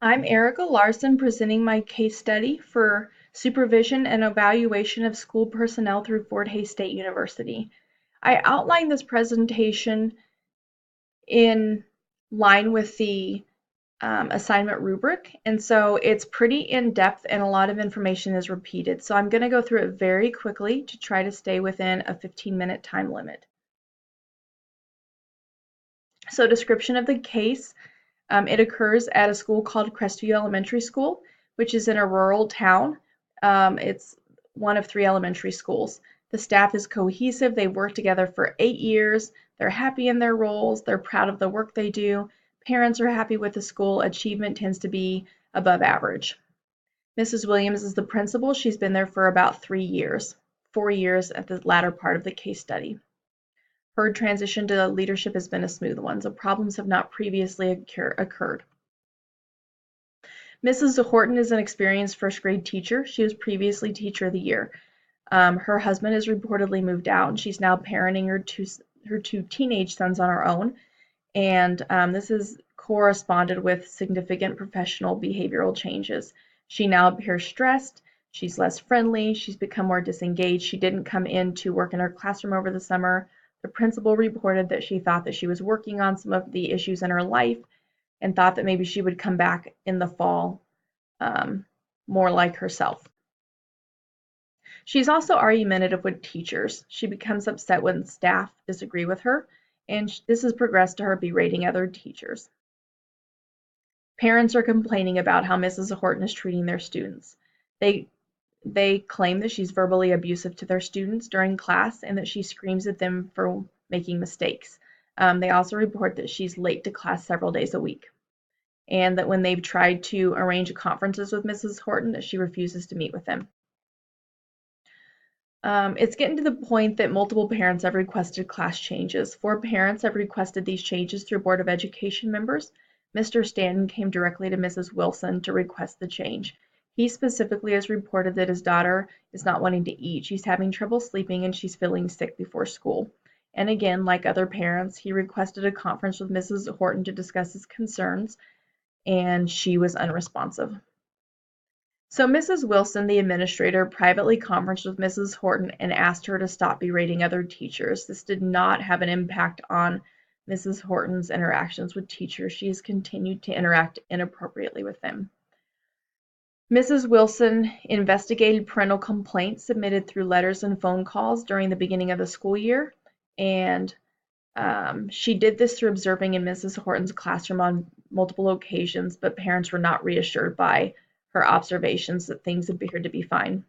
I'm Erica Larson presenting my case study for supervision and evaluation of school personnel through Fort Hays State University. I outlined this presentation in line with the assignment rubric, and so it's pretty in-depth and a lot of information is repeated. So I'm going to go through it very quickly to try to stay within a 15-minute time limit. So description of the case. It occurs at a school called Crestview Elementary School, which is in a rural town. It's one of 3 elementary schools. The staff is cohesive. They work together for 8 years. They're happy in their roles. They're proud of the work they do. Parents are happy with the school. Achievement tends to be above average. Mrs. Williams is the principal. She's been there for about 3 years, 4 years at the latter part of the case study. Her transition to leadership has been a smooth one, so problems have not previously occurred. Mrs. Horton is an experienced first grade teacher. She was previously Teacher of the Year. Her husband has reportedly moved out, and she's now parenting her two teenage sons on her own. And this has corresponded with significant professional behavioral changes. She now appears stressed. She's less friendly. She's become more disengaged. She didn't come in to work in her classroom over the summer. The principal reported that she thought that she was working on some of the issues in her life and thought that maybe she would come back in the fall more like herself. She's also argumentative with teachers. She becomes upset when staff disagree with her, and this has progressed to her berating other teachers. Parents are complaining about how Mrs. Horton is treating their students. They claim that she's verbally abusive to their students during class and that she screams at them for making mistakes. They also report that she's late to class several days a week, and that when they've tried to arrange conferences with Mrs. Horton, that she refuses to meet with them. It's getting to the point that multiple parents have requested class changes. 4 parents have requested these changes through Board of Education members. Mr. Stanton came directly to Mrs. Wilson to request the change. He specifically has reported that his daughter is not wanting to eat. She's having trouble sleeping and she's feeling sick before school. And again, like other parents, he requested a conference with Mrs. Horton to discuss his concerns, and she was unresponsive. So Mrs. Wilson, the administrator, privately conferenced with Mrs. Horton and asked her to stop berating other teachers. This did not have an impact on Mrs. Horton's interactions with teachers. She has continued to interact inappropriately with them. Mrs. Wilson investigated parental complaints submitted through letters and phone calls during the beginning of the school year, and she did this through observing in Mrs. Horton's classroom on multiple occasions, but parents were not reassured by her observations that things appeared to be fine.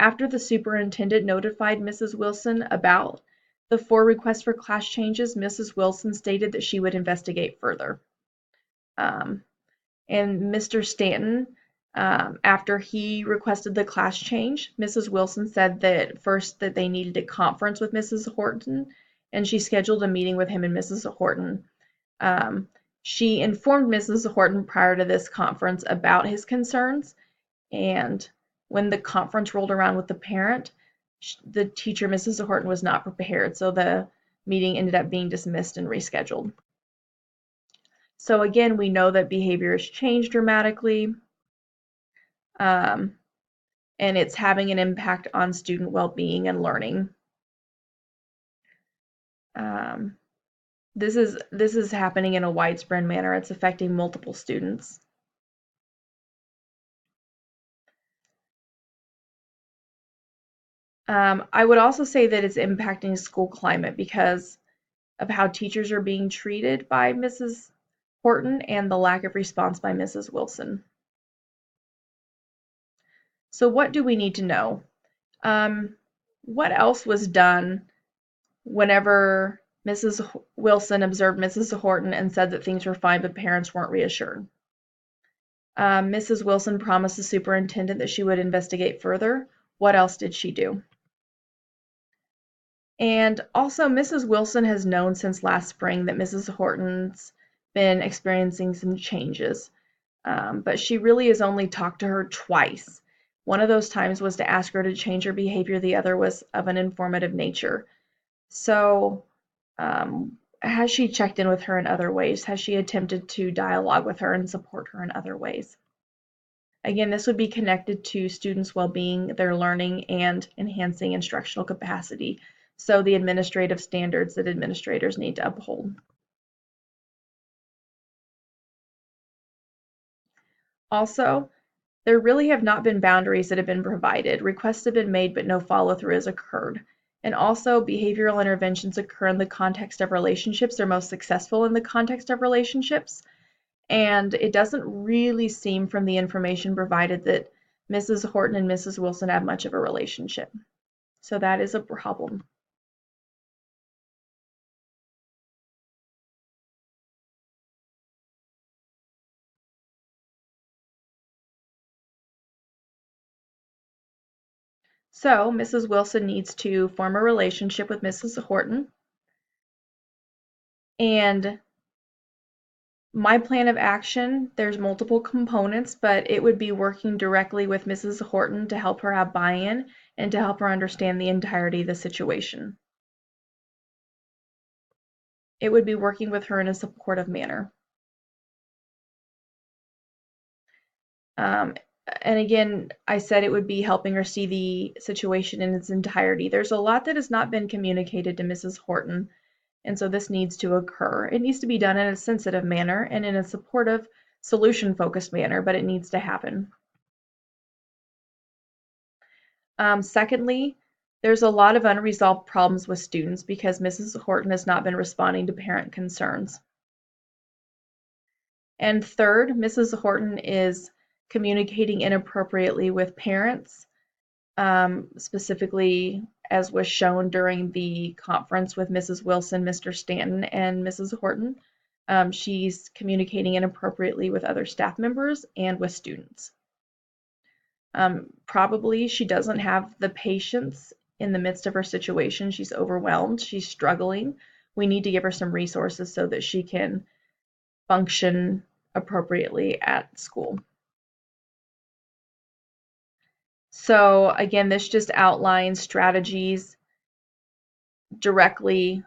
After the superintendent notified Mrs. Wilson about the 4 requests for class changes, Mrs. Wilson stated that she would investigate further. And Mr. Stanton, after he requested the class change, Mrs. Wilson said that first that they needed a conference with Mrs. Horton, and she scheduled a meeting with him and Mrs. Horton. She informed Mrs. Horton prior to this conference about his concerns, and when the conference rolled around with the parent, the teacher, Mrs. Horton, was not prepared, so the meeting ended up being dismissed and rescheduled. So again, we know that behavior has changed dramatically, and it's having an impact on student well-being and learning. This is happening in a widespread manner. It's affecting multiple students. I would also say that it's impacting school climate because of how teachers are being treated by Mrs. Horton and the lack of response by Mrs. Wilson. So what do we need to know? What else was done whenever Mrs. Wilson observed Mrs. Horton and said that things were fine, but parents weren't reassured? Mrs. Wilson promised the superintendent that she would investigate further. What else did she do? And also, Mrs. Wilson has known since last spring that Mrs. Horton's been experiencing some changes, but she really has only talked to her twice. One of those times was to ask her to change her behavior. The other was of an informative nature. So has she checked in with her in other ways? Has she attempted to dialogue with her and support her in other ways? Again, this would be connected to students' well-being, their learning, and enhancing instructional capacity. So the administrative standards that administrators need to uphold. Also, there really have not been boundaries that have been provided. Requests have been made, but no follow-through has occurred. And also, behavioral interventions occur in the context of relationships. They're most successful in the context of relationships. And it doesn't really seem from the information provided that Mrs. Horton and Mrs. Wilson have much of a relationship. So that is a problem. So Mrs. Wilson needs to form a relationship with Mrs. Horton. And my plan of action, there's multiple components, but it would be working directly with Mrs. Horton to help her have buy-in and to help her understand the entirety of the situation. It would be working with her in a supportive manner. Um, and again, I said it would be helping her see the situation in its entirety. There's a lot that has not been communicated to Mrs. Horton, and so this needs to occur. It needs to be done in a sensitive manner and in a supportive, solution-focused manner, but it needs to happen. Secondly, there's a lot of unresolved problems with students because Mrs. Horton has not been responding to parent concerns. And third, Mrs. Horton is communicating inappropriately with parents, specifically as was shown during the conference with Mrs. Wilson, Mr. Stanton, and Mrs. Horton. She's communicating inappropriately with other staff members and with students. Probably she doesn't have the patience in the midst of her situation. She's overwhelmed. She's struggling. We need to give her some resources so that she can function appropriately at school. So again, this just outlines strategies directly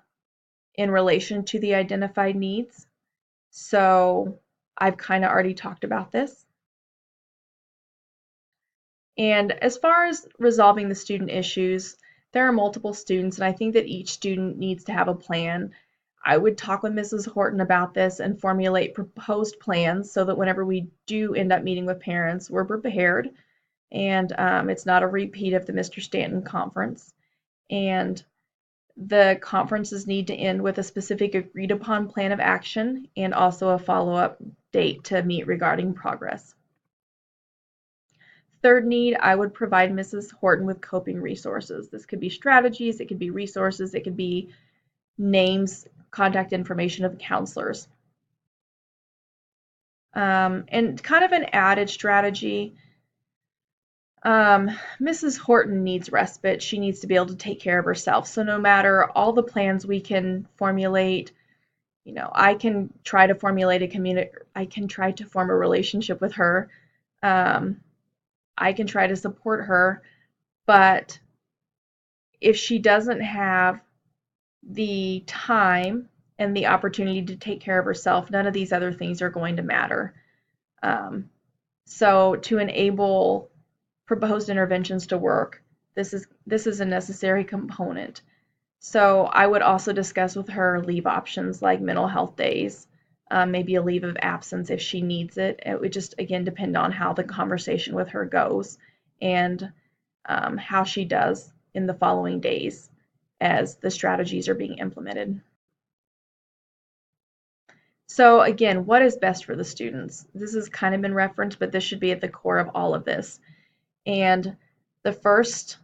in relation to the identified needs. So I've kind of already talked about this. And as far as resolving the student issues, there are multiple students, and I think that each student needs to have a plan. I would talk with Mrs. Horton about this and formulate proposed plans so that whenever we do end up meeting with parents, we're prepared and it's not a repeat of the Mr. Stanton conference. And the conferences need to end with a specific agreed upon plan of action and also a follow-up date to meet regarding progress. Third need, I would provide Mrs. Horton with coping resources. This could be strategies, it could be resources, it could be names, contact information of counselors. And kind of an added strategy, Mrs. Horton needs respite. She needs to be able to take care of herself. So no matter all the plans we can formulate, I can try to formulate I can try to form a relationship with her. I can try to support her, but if she doesn't have the time and the opportunity to take care of herself, none of these other things are going to matter. So to enable proposed interventions to work, this is a necessary component. So I would also discuss with her leave options like mental health days, maybe a leave of absence if she needs it. It would just, again, depend on how the conversation with her goes and how she does in the following days as the strategies are being implemented. So again, what is best for the students? This has kind of been referenced, but this should be at the core of all of this. And the first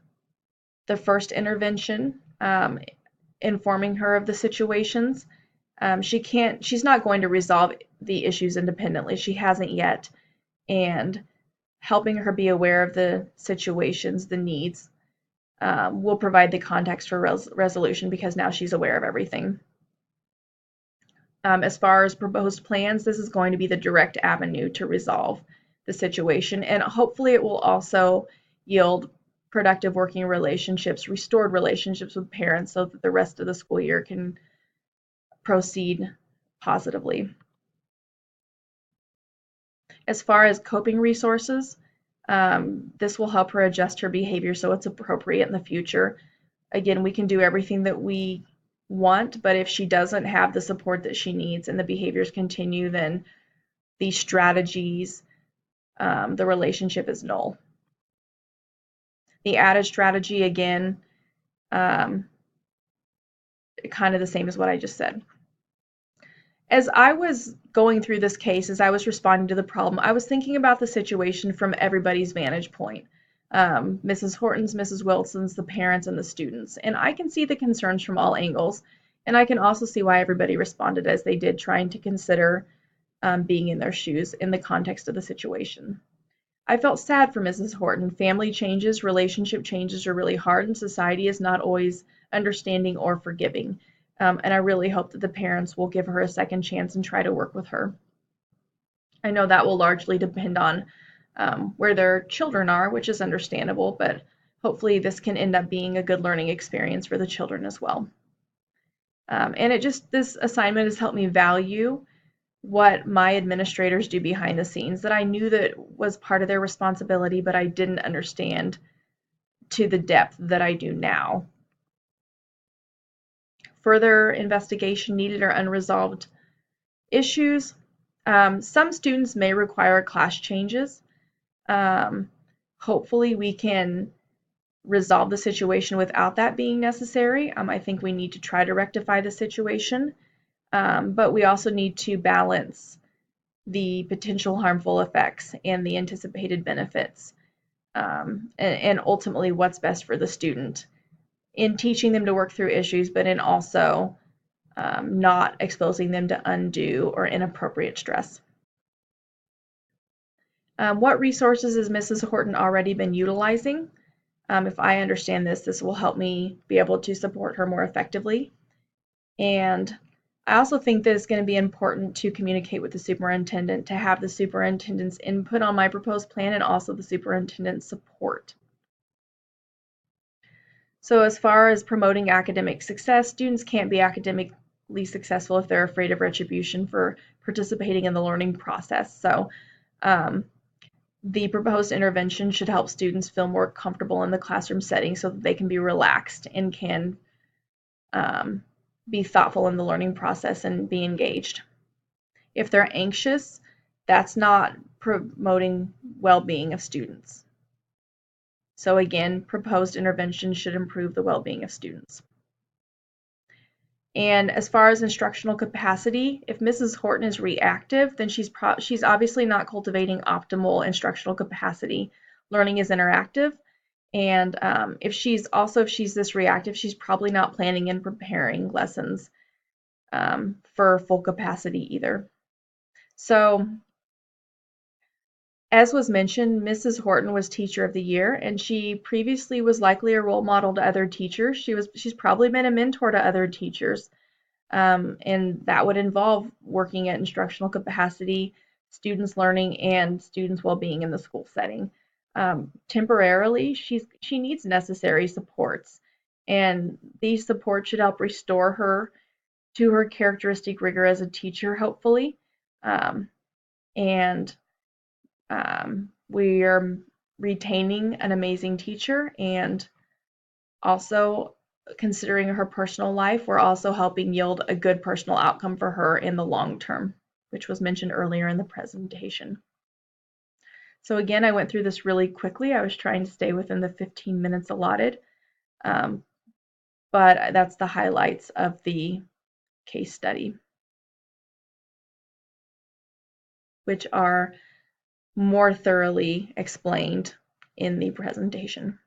intervention, informing her of the situations, she's not going to resolve the issues independently. She hasn't yet. And helping her be aware of the situations, the needs, will provide the context for resolution because now she's aware of everything. As far as proposed plans, this is going to be the direct avenue to resolve the situation, and hopefully it will also yield productive working relationships, restored relationships with parents so that the rest of the school year can proceed positively. As far as coping resources, this will help her adjust her behavior so it's appropriate in the future. Again, we can do everything that we want, but if she doesn't have the support that she needs and the behaviors continue, then these strategies, the relationship is null. The added strategy, again, kind of the same as what I just said. As I was going through this case, as I was responding to the problem, I was thinking about the situation from everybody's vantage point. Mrs. Horton's, Mrs. Wilson's, the parents, and the students. And I can see the concerns from all angles. And I can also see why everybody responded as they did, trying to consider being in their shoes in the context of the situation. I felt sad for Mrs. Horton. Family changes, relationship changes are really hard, and society is not always understanding or forgiving. And I really hope that the parents will give her a second chance and try to work with her. I know that will largely depend on where their children are, which is understandable, but hopefully this can end up being a good learning experience for the children as well. And this assignment has helped me value what my administrators do behind the scenes that I knew that was part of their responsibility, but I didn't understand to the depth that I do now. Further investigation needed or unresolved issues. Some students may require class changes. Hopefully we can resolve the situation without that being necessary. I think we need to try to rectify the situation, but we also need to balance the potential harmful effects and the anticipated benefits, and ultimately what's best for the student in teaching them to work through issues, but in also not exposing them to undue or inappropriate stress. What resources has Mrs. Horton already been utilizing? If I understand this, this will help me be able to support her more effectively. And I also think that it's going to be important to communicate with the superintendent, to have the superintendent's input on my proposed plan and also the superintendent's support. So as far as promoting academic success, students can't be academically successful if they're afraid of retribution for participating in the learning process. So the proposed intervention should help students feel more comfortable in the classroom setting so that they can be relaxed and can be thoughtful in the learning process and be engaged. If they're anxious, that's not promoting well-being of students. So again, proposed intervention should improve the well-being of students. And as far as instructional capacity, if Mrs. Horton is reactive, then she's obviously not cultivating optimal instructional capacity. Learning is interactive, and if she's this reactive, she's probably not planning and preparing lessons for full capacity either. So, as was mentioned, Mrs. Horton was Teacher of the Year, and she previously was likely a role model to other teachers. She's probably been a mentor to other teachers, and that would involve working at instructional capacity, students learning, and students' well-being in the school setting. Temporarily, she needs necessary supports, and these supports should help restore her to her characteristic rigor as a teacher, hopefully. And we are retaining an amazing teacher, and also considering her personal life, we're also helping yield a good personal outcome for her in the long term, which was mentioned earlier in the presentation. So again, I went through this really quickly. I was trying to stay within the 15 minutes allotted, but that's the highlights of the case study, which are more thoroughly explained in the presentation.